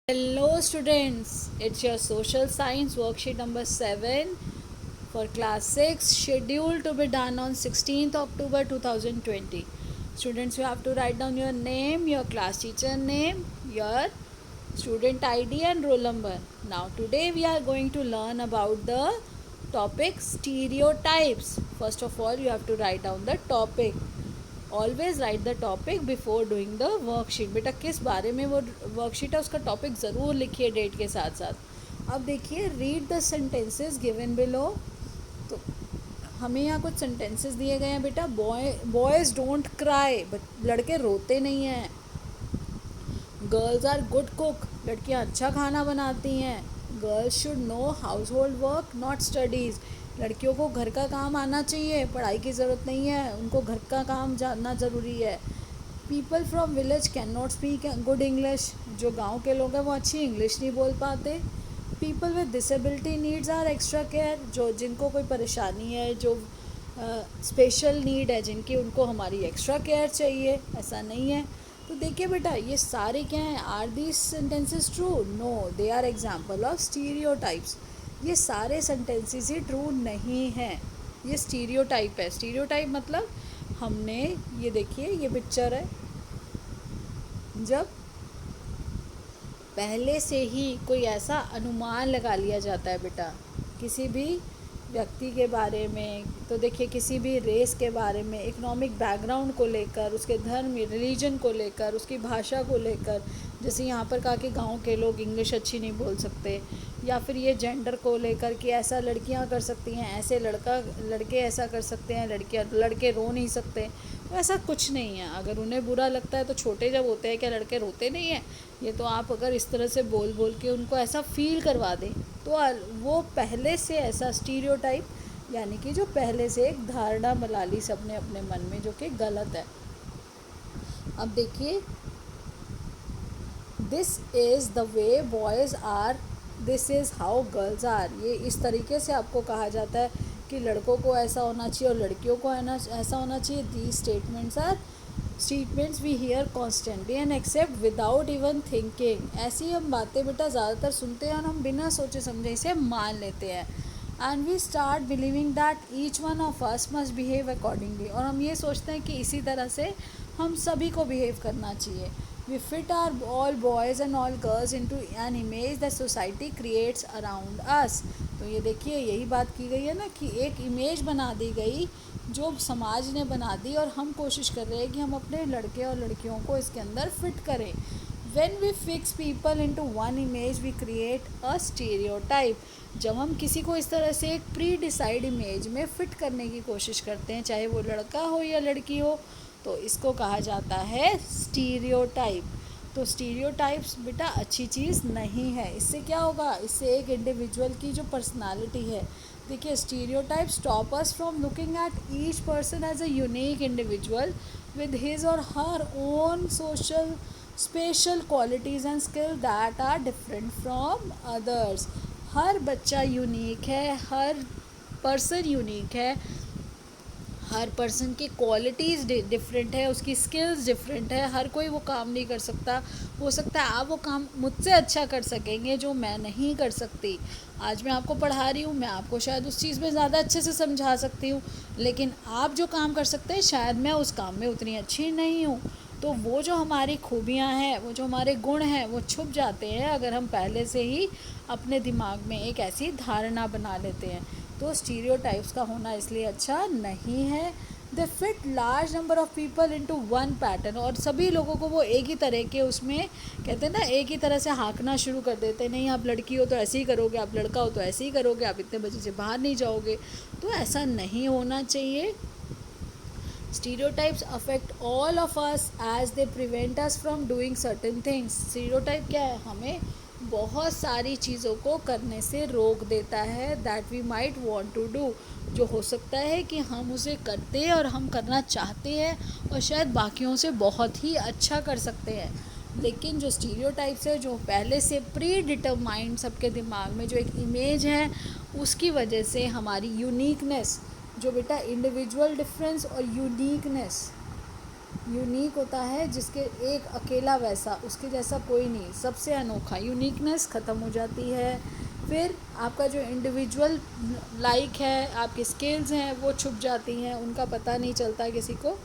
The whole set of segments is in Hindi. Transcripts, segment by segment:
Hello students, it's your social science worksheet number 7 for class 6 scheduled to be done on 16th October 2020. Students, you have to write down your name, your class teacher name, your student ID and roll number. Now today we are going to learn about the topic stereotypes. First of all, you have to write down the topic. Always right the topic before doing the worksheet. बेटा किस बारे में वो वर्कशीट है उसका टॉपिक ज़रूर लिखिए डेट के साथ साथ. अब देखिए, read the sentences given below. तो हमें यहाँ कुछ सेंटेंसेस दिए गए हैं बेटा. बॉयज़ डोंट क्राई, लड़के रोते नहीं हैं. गर्ल्स आर गुड कुक, लड़कियाँ अच्छा खाना बनाती हैं. Girls should know house hold work not studies, लड़कियों को घर का काम आना चाहिए, पढ़ाई की ज़रूरत नहीं है, उनको घर का काम जानना ज़रूरी है. People from village can not speak good English, जो गांव के लोग हैं वो अच्छी इंग्लिश नहीं बोल पाते. People with disability needs are extra care, जो जिनको कोई परेशानी है, जो स्पेशल नीड है जिनकी, उनको हमारी एक्स्ट्रा केयर चाहिए. ऐसा नहीं है. तो देखिए बेटा, ये सारे क्या हैं? Are these sentences true? No, they are example of stereotypes. ये सारे सेंटेंसेस ही ट्रू नहीं हैं. ये स्टीरियोटाइप है. स्टीरियोटाइप मतलब हमने, ये देखिए ये पिक्चर है, जब पहले से ही कोई ऐसा अनुमान लगा लिया जाता है बेटा किसी भी व्यक्ति के बारे में. तो देखिए, किसी भी रेस के बारे में, इकोनॉमिक बैकग्राउंड को लेकर, उसके धर्म रिलीजन को लेकर, उसकी भाषा को लेकर. जैसे यहाँ पर कहा कि गांव के लोग इंग्लिश अच्छी नहीं बोल सकते, या फिर ये जेंडर को लेकर कि ऐसा लड़कियाँ कर सकती हैं, ऐसे लड़के ऐसा कर सकते हैं, लड़के रो नहीं सकते. तो ऐसा कुछ नहीं है. अगर उन्हें बुरा लगता है तो छोटे जब होते हैं क्या लड़के रोते नहीं हैं? ये तो आप अगर इस तरह से बोल बोल के उनको ऐसा फील करवा दें तो वो पहले से ऐसा स्टीरियोटाइप, यानी कि जो पहले से एक धारणा बना ली सबने अपने मन में, जो कि गलत है. अब देखिए, this is the way boys are, this is how girls are. ये इस तरीके से आपको कहा जाता है कि लड़कों को ऐसा होना चाहिए और लड़कियों को ऐसा होना चाहिए. These statements are statements we hear constantly and accept without even thinking. ऐसी हम बातें बेटा ज़्यादातर सुनते हैं और हम बिना सोचे समझे इसे मान लेते हैं. And we start believing that each one of us must behave accordingly. और हम ये सोचते हैं कि इसी तरह से हम सभी को बिहेव करना चाहिए. We fit our all boys and all girls into an image that society creates around us. तो ये देखिए, यही बात की गई है ना कि एक इमेज बना दी गई जो समाज ने बना दी, और हम कोशिश कर रहे हैं कि हम अपने लड़के और लड़कियों को इसके अंदर फिट करें. When we fix people into one image, we create a stereotype. जब हम किसी को इस तरह से एक प्री डिसाइड इमेज में फिट करने की कोशिश करते हैं, चाहे वो लड़का हो या लड़की हो, तो इसको कहा जाता है स्टीरियोटाइप. तो स्टीरियोटाइप्स बेटा अच्छी चीज़ नहीं है. इससे क्या होगा? इससे एक इंडिविजुअल की जो पर्सनालिटी है, देखिए, stereotype stop us from looking at each person as a unique individual with his or her own social special qualities and skill that are different from others. हर बच्चा यूनिक है, हर पर्सन यूनिक है, हर पर्सन की क्वालिटीज़ डिफरेंट है, उसकी स्किल्स डिफरेंट है. हर कोई वो काम नहीं कर सकता. हो सकता है आप वो काम मुझसे अच्छा कर सकेंगे जो मैं नहीं कर सकती. आज मैं आपको पढ़ा रही हूँ, मैं आपको शायद उस चीज़ में ज़्यादा अच्छे से समझा सकती हूँ, लेकिन आप जो काम कर सकते हैं शायद मैं उस काम में उतनी अच्छी नहीं हूँ. तो वो जो हमारी खूबियाँ हैं, वो जो हमारे गुण हैं, वो छुप जाते हैं अगर हम पहले से ही अपने दिमाग में एक ऐसी धारणा बना लेते हैं. तो स्टीरियोटाइप्स का होना इसलिए अच्छा नहीं है. दे fit large number of people into one pattern. और सभी लोगों को वो एक ही तरह के, उसमें कहते हैं ना, एक ही तरह से हाँकना शुरू कर देते हैं. नहीं, आप लड़की हो तो ऐसे ही करोगे, आप लड़का हो तो ऐसे ही करोगे, आप इतने बजे से बाहर नहीं जाओगे. तो ऐसा नहीं होना चाहिए. Stereotypes affect all of us as they prevent us from doing certain things. Stereotype क्या है? हमें बहुत सारी चीज़ों को करने से रोक देता है. That we might want to do, जो हो सकता है कि हम उसे करते हैं और हम करना चाहते हैं और शायद बाकियों से बहुत ही अच्छा कर सकते हैं. लेकिन जो स्टीरियोटाइप्स है, जो पहले से प्री डिटरमाइंड सबके दिमाग में जो एक इमेज है, उसकी वजह से हमारी यूनिकनेस, जो बेटा इंडिविजुअल डिफरेंस और यूनिकनेस, यूनिक होता है जिसके एक अकेला वैसा, उसके जैसा कोई नहीं, सबसे अनोखा, यूनिकनेस ख़त्म हो जाती है। फिर आपका जो इंडिविजुअल लाइक है, आपकी स्किल्स हैं वो छुप जाती हैं, उनका पता नहीं चलता किसी को।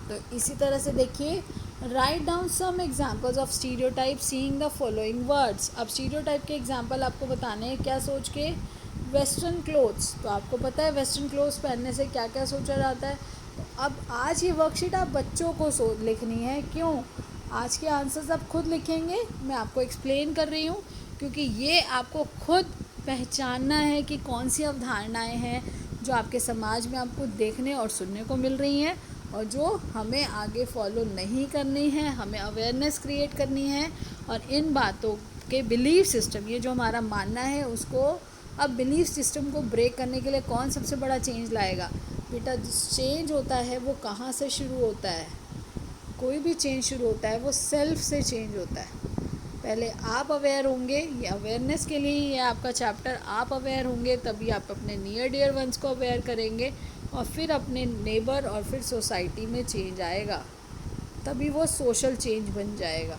तो इसी तरह से देखिए, write down some examples of stereotype seeing the following words. अब स्टीरियोटाइप के एग्जाम्पल आपको बताने हैं, क्या सोच के? वेस्टर्न क्लोथ्स, तो आपको पता है वेस्टर्न क्लोथ्स पहनने से क्या क्या सोचा जाता है। तो अब आज ये वर्कशीट आप बच्चों को लिखनी है। क्यों? आज के आंसर्स आप खुद लिखेंगे, मैं आपको एक्सप्लेन कर रही हूँ, क्योंकि ये आपको खुद पहचानना है कि कौन सी अवधारणाएं हैं जो आपके समाज में आपको देखने और सुनने को मिल रही हैं और जो हमें आगे फॉलो नहीं करनी है, हमें अवेयरनेस क्रिएट करनी है। और इन बातों के बिलीफ सिस्टम, ये जो हमारा मानना है उसको, अब बिलीफ सिस्टम को ब्रेक करने के लिए कौन सबसे बड़ा चेंज लाएगा? बेटा, चेंज होता है वो कहाँ से शुरू होता है? कोई भी चेंज शुरू होता है वो सेल्फ से चेंज होता है। पहले आप अवेयर होंगे, ये अवेयरनेस के लिए ही है आपका चैप्टर। आप अवेयर होंगे तभी आप अपने नियर डियर वंस को अवेयर करेंगे, और फिर अपने नेबर और फिर सोसाइटी में चेंज आएगा, तभी वो सोशल चेंज बन जाएगा।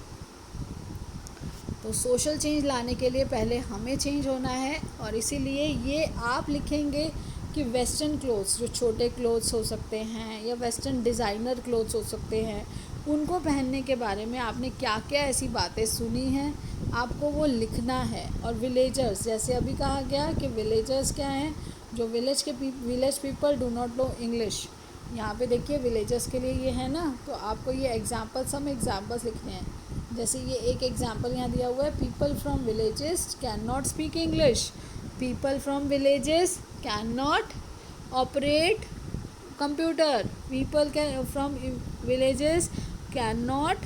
तो सोशल चेंज लाने के लिए पहले हमें चेंज होना है, और इसीलिए ये आप लिखेंगे कि वेस्टर्न क्लोथ्स, जो छोटे क्लोथ्स हो सकते हैं या वेस्टर्न डिज़ाइनर क्लोथ्स हो सकते हैं, उनको पहनने के बारे में आपने क्या क्या ऐसी बातें सुनी हैं, आपको वो लिखना है। और विलेजर्स, जैसे अभी कहा गया कि विलेजर्स क्या हैं? जो village people do not know English. यहाँ पे देखिए विलेजर्स के लिए ये है ना, तो आपको ये एग्जांपल्स लिखने हैं। जैसे ये एक एग्जांपल यहाँ दिया हुआ है, people from villages can not speak English. People from villages can not operate computer. People can from villages can not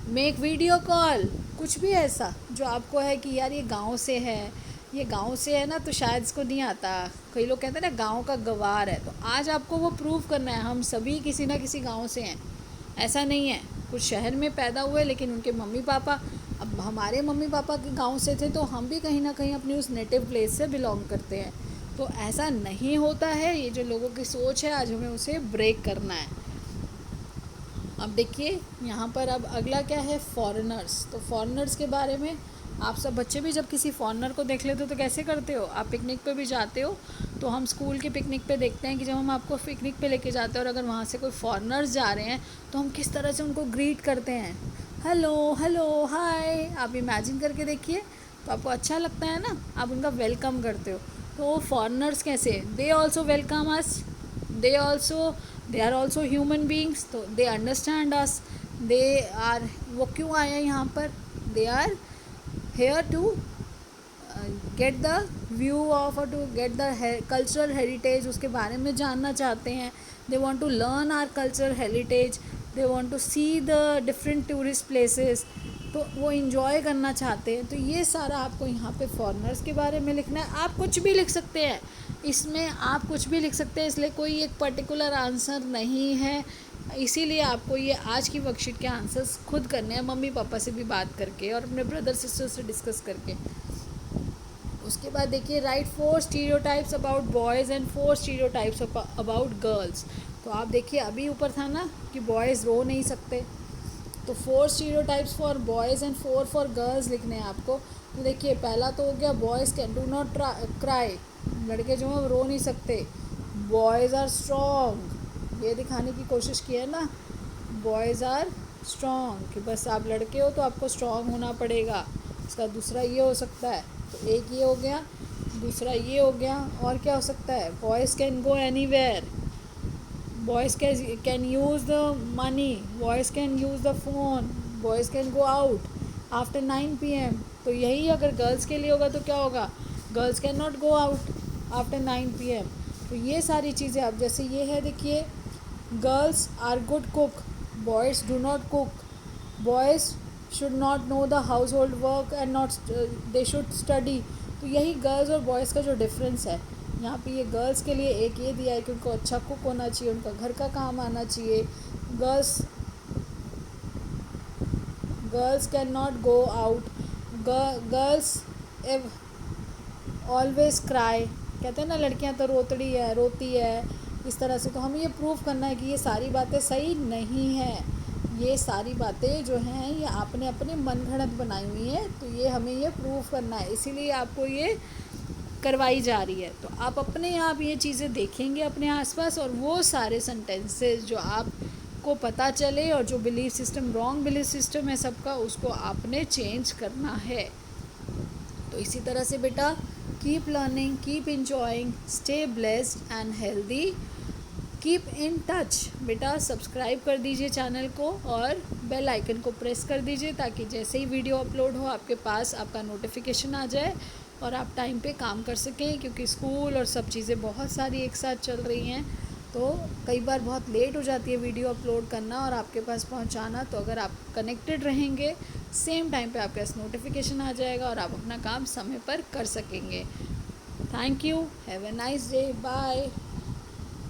make video call. कुछ भी ऐसा जो आपको है कि यार ये गांव से है, ये गांव से है ना, तो शायद इसको नहीं आता। कई लोग कहते हैं ना गांव का गवार है, तो आज आपको वो प्रूव करना है। हम सभी किसी ना किसी गांव से हैं, ऐसा नहीं है कुछ शहर में पैदा हुए लेकिन उनके मम्मी पापा, अब हमारे मम्मी पापा के गांव से थे तो हम भी कहीं ना कहीं अपनी उस नेटिव प्लेस से बिलोंग करते हैं। तो ऐसा नहीं होता है, ये जो लोगों की सोच है आज हमें उसे ब्रेक करना है। अब देखिए यहाँ पर अब अगला क्या है, फॉरेनर्स। तो फॉरेनर्स के बारे में आप सब बच्चे भी जब किसी फॉरेनर को देख लेते हो तो कैसे करते हो? आप पिकनिक पे भी जाते हो तो हम स्कूल के पिकनिक पे देखते हैं कि जब हम आपको पिकनिक पे लेके जाते हैं और अगर वहाँ से कोई फॉरेनर्स जा रहे हैं तो हम किस तरह से उनको ग्रीट करते हैं। हेलो हेलो हाय, आप इमेजिन करके देखिए, तो आपको अच्छा लगता है ना, आप उनका वेलकम करते हो। तो वो फॉरेनर्स कैसे, they also welcome us, they are also human beings, तो they understand us, they are, वो क्यों आए हैं यहाँ पर? They are here to get the view of और to get the cultural heritage, उसके बारे में जानना चाहते हैं। They want to learn our cultural heritage, they want to see the different tourist places, तो वो इन्जॉय करना चाहते हैं। तो ये सारा आपको यहाँ पे फॉरेनर्स के बारे में लिखना है। आप कुछ भी लिख सकते हैं इसमें, आप कुछ भी लिख सकते हैं, इसलिए कोई एक पर्टिकुलर आंसर नहीं है। इसीलिए आपको ये आज की वर्कशीट के आंसर्स खुद करने हैं, मम्मी पापा से भी बात करके और अपने ब्रदर सिस्टर से डिस्कस करके। उसके बाद देखिए, right 4 stereotypes about boys and 4 stereotypes about girls. तो आप देखिए अभी ऊपर था ना कि बॉयज़ रो नहीं सकते, तो 4 stereotypes for boys and 4 for girls लिखने हैं आपको। तो देखिए पहला तो हो गया, boys can do not cry, लड़के जो हैं रो नहीं सकते। बॉयज़ आर स्ट्रॉन्ग, ये दिखाने की कोशिश की है ना, बॉयज़ आर स्ट्रॉन्ग, कि बस आप लड़के हो तो आपको स्ट्रॉन्ग होना पड़ेगा। इसका दूसरा ये हो सकता है, तो एक ये हो गया, दूसरा ये हो गया, और क्या हो सकता है, boys can go anywhere, boys can use the money, boys can use the phone, boys can go out after 9 p.m. तो यही अगर गर्ल्स के लिए होगा तो क्या होगा, girls can not go out after 9 p.m. तो ये सारी चीज़ें, अब जैसे ये है देखिए, girls are good cook, boys do not cook, boys should not know the household work and not they should study. तो यही गर्ल्स और बॉयज़ का जो डिफरेंस है। यहाँ पे ये गर्ल्स के लिए एक ये दिया है कि उनको अच्छा कुक होना चाहिए, उनका घर का काम आना चाहिए। Girls can not go out, girls always cry, कहते हैं ना लड़कियाँ तो रोती है, इस तरह से। तो हमें ये प्रूव करना है कि ये सारी बातें सही नहीं हैं, ये सारी बातें जो हैं ये आपने अपने मनगढ़ंत बनाई हुई हैं, तो ये हमें ये प्रूव करना है, इसीलिए आपको ये करवाई जा रही है। तो आप अपने आप ये चीज़ें देखेंगे अपने आसपास, और वो सारे सेंटेंसेस जो आपको पता चले और जो belief system, wrong belief system है सबका, उसको आपने चेंज करना है। तो इसी तरह से बेटा, keep learning, keep enjoying, stay blessed and healthy, keep in touch. बेटा सब्सक्राइब कर दीजिए चैनल को और बेल आइकन को प्रेस कर दीजिए, ताकि जैसे ही वीडियो अपलोड हो आपके पास आपका नोटिफिकेशन आ जाए और आप टाइम पे काम कर सकें, क्योंकि स्कूल और सब चीज़ें बहुत सारी एक साथ चल रही हैं, तो कई बार बहुत लेट हो जाती है वीडियो अपलोड करना और आपके पास पहुंचाना। तो अगर आप कनेक्टेड रहेंगे, सेम टाइम पे आपके पास नोटिफिकेशन आ जाएगा और आप अपना काम समय पर कर सकेंगे। Thank you, have a nice day, bye.